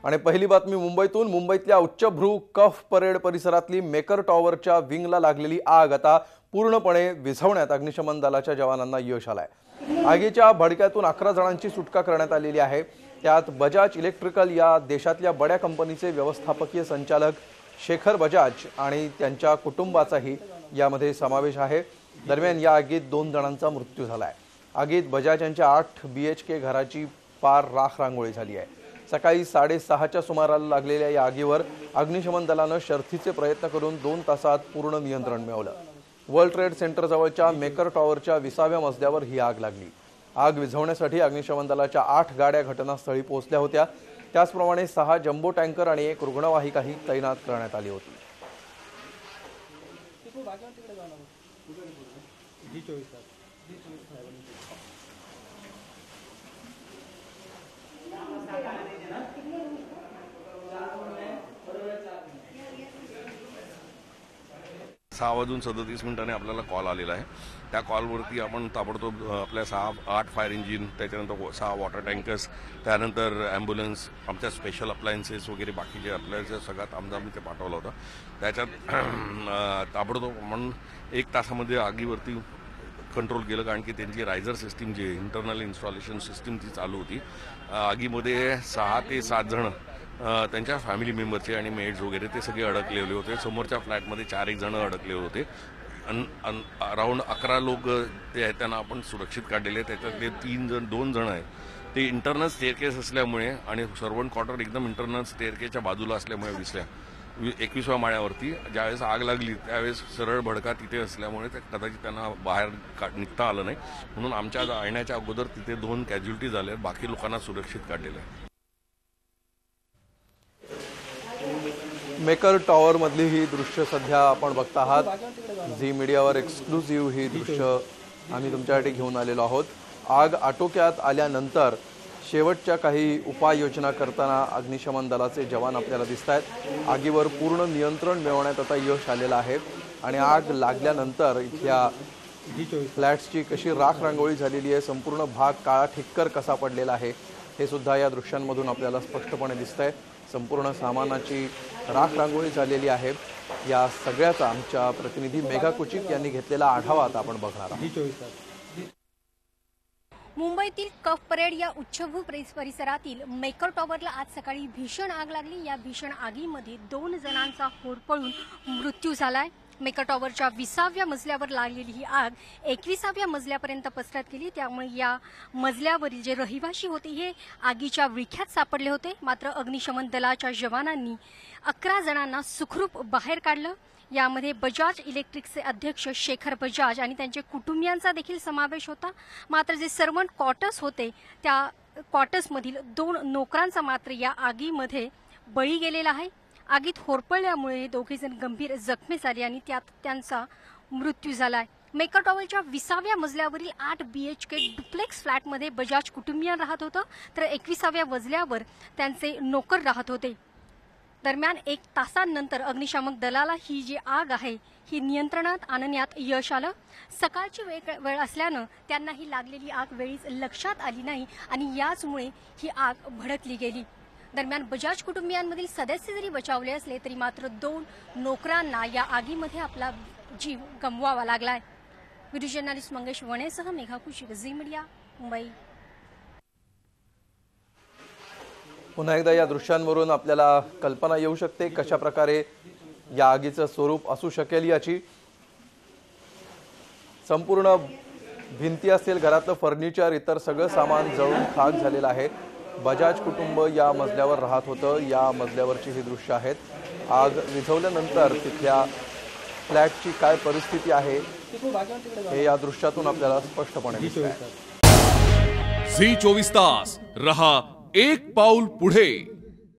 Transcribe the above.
आणि पहिली बातमी मुंबईतून। मुंबईतल्या उच्चभ्रू कफ परेड परिसरातली मेकर टॉवरच्या विंगला लागलेली आग आता पूर्णपणे विझवण्यात अग्निशमन दलाच्या जवानांना यश आलंय। आगीच्या भडक्यातून 11 जणांची सुटका करण्यात आलेली आहे। त्यात बजाज इलेक्ट्रिकल या देशातल्या बड्या कंपनीचे व्यवस्थापकीय संचालक शेखर बजाज आणि त्यांच्या कुटुंबाचाही यामध्ये समावेश आहे। दरम्यान या आगीत 2 जणांचा मृत्यू झालाय। आगीत बजाज यांच्या 8 BHK घराची पार राख रांगोळी झाली आहे। सकाळी 6:30च्या सुमाराला लागलेल्या या आगीवर अग्निशमन दलाने शर्थीचे प्रयत्न करून 2 तासात पूर्ण नियंत्रण मिळवलं। वर्ल्ड ट्रेड सेंटर जवळच्या मेकर टॉवरच्या 20व्या मजल्यावर ही आग लागली। आग विझवण्यासाठी अग्निशमन दलाच्या 8 गाड्या घटनास्थळी पोहोचल्या होत्या। त्याचप्रमाणे 6 जम्बो टँकर आणि 1 रुग्णवाहिकाही तैनात करण्यात आली होती। सहा वाजून 37 मिनिटांनी आपल्याला कॉल आलेला आहे। त्या कॉलवरती आपण ताबडतोब आपल्या 8 फायर इंजिन, त्याच्यानंतर 6 वॉटर टँकर्स, त्यानंतर ॲम्ब्युलन्स, आमच्या स्पेशल अप्लायन्सेस वगैरे बाकीचे अप्लायन्सेस सगळ्यात आम्ही ते पाठवलं होतं। त्याच्यात ताबडतोब आपण 1 तासामध्ये आगीवरती कंट्रोल केलं, कारण की त्यांची रायझर सिस्टीम जी इंटरनल इन्स्टॉलेशन सिस्टीम ती चालू होती। आगीमध्ये 6 ते 7 जण त्यांच्या फॅमिली मेंबरचे आणि मेड्स वगैरे ते सगळे अडकलेले होते। समोरच्या फ्लॅटमध्ये 4 जण अडकले होते। अराउंड 11 लोक ते आहेत, त्यांना आपण सुरक्षित काढलेले। त्याच्यातले 2 जण आहेत ते इंटरनल स्टेअरकेस असल्यामुळे आणि सर्वंट क्वार्टर एकदम इंटरनल स्टेअरकेसच्या बाजूला असल्यामुळे 21व्या माळ्यावरती ज्यावेळेस आग लागली त्यावेळेस सरळ भडका तिथे असल्यामुळे कदाचित त्यांना बाहेर निघता आलं नाही, म्हणून आमच्या येण्याच्या अगोदर तिथे 2 कॅज्युअल्टी झाल्या। बाकी लोकांना सुरक्षित काढलेलं आहे। मेकर टॉवर मधली ही दृश्य सध्या आपण बघता आहात। झी मीडियावर एक्सक्लुझिव्ह ही दृश्य आम्ही तुमच्यासाठी घेऊन आलेलो आहोत। आग आटोक्यात आल्यानंतर शेवटच्या काही उपाययोजना करताना अग्निशमन दलाचे जवान आपल्याला दिसतात। आगीवर पूर्ण नियंत्रण मिळवण्यात आता यश आलेलं आहे आणि आग लागल्यानंतर इथल्या फ्लॅट्सची कशी राख रांगोळी झालेली आहे, संपूर्ण भाग काळा ठिक्कर कसा पडलेला आहे हे सुद्धा या दृश्यांमधून आपल्याला स्पष्टपणे दिसतंय। संपूर्ण सामानाची राख रांगोळी झालेली आहे। या सगळ्याचा आमच्या प्रतिनिधी मेघा कुचिक यांनी घेतलेला आढावा आता आपण बघणार आहोत। मुंबईतील कफ परेड या उच्चभ्रू परिसरातील मेकर टॉवरला आज सकाळी भीषण आग लागली। या भीषण आगीमध्ये 2 जणांचा होरपळून मृत्यू झालाय। मेकर टॉवरच्या 20व्या मजल्यावर लागलेली ही आग 21व्या मजल्यापर्यंत पसरत गेली। त्यामुळे या मजल्यावरील जे रहिवाशी होते हे आगीच्या विळख्यात सापडले होते। मात्र अग्निशमन दलाच्या जवानांनी 11 जणांना सुखरूप बाहेर काढलं। यामध्ये बजाज इलेक्ट्रिकचे अध्यक्ष शेखर बजाज आणि त्यांच्या कुटुंबियांचा देखील समावेश होता। मात्र जे सर्वंट क्वार्टर्स होते त्या क्वार्टर्समधील 2 नोकरांचा मात्र या आगीमध्ये बळी गेलेला आहे। आगीत होरपळल्यामुळे 2 जण गंभीर जखमी झाले आणि त्यात त्यांचा मृत्यू झालाय। मेकर टॉवरच्या 20व्या मजल्यावरील 8 BHK डुप्लेक्स फ्लॅटमध्ये बजाज कुटुंबीय राहत होतं, तर 21व्या मजल्यावर त्यांचे नोकर राहत होते। दरम्यान 1 तासानंतर अग्निशामक दलाला ही जी आग आहे ही नियंत्रणात आणण्यात यश आलं। सकाळची वेळ असल्यानं त्यांना ही लागलेली आग वेळीच लक्षात आली नाही आणि याचमुळे ही आग भडकली गेली। दरम्यान बजाज कुटुंबियांमधील सदस्य जरी बचावले असले तरी मात्र 2 नोकरांना या आगीमध्ये आपला जीव गमवावा लागलाय। व्हिडिओ जर्नलिस्ट मंगेश वणेसह मेघा कुशिक, झी मीडिया, मुंबई। पुन्हा एकदा या दृश्यांवरून आपल्याला कल्पना येऊ शकते कशा प्रकारे या आगीचं स्वरूप असू शकेल। याची संपूर्ण भिंती असतील, घरातलं फर्निचर, इतर सगळं सामान जळून खाक झालेलं आहे। बजाज कुटुंब या मजल्यावर राहत होतं। या मजल्यावरची ही दृश्य आहेत। आग विझवल्यानंतर तिथल्या फ्लॅटची काय परिस्थिती आहे हे या दृश्यातून आपल्याला स्पष्टपणे दिसतंय। झी 24 तास रहा एक पाऊल पुढे।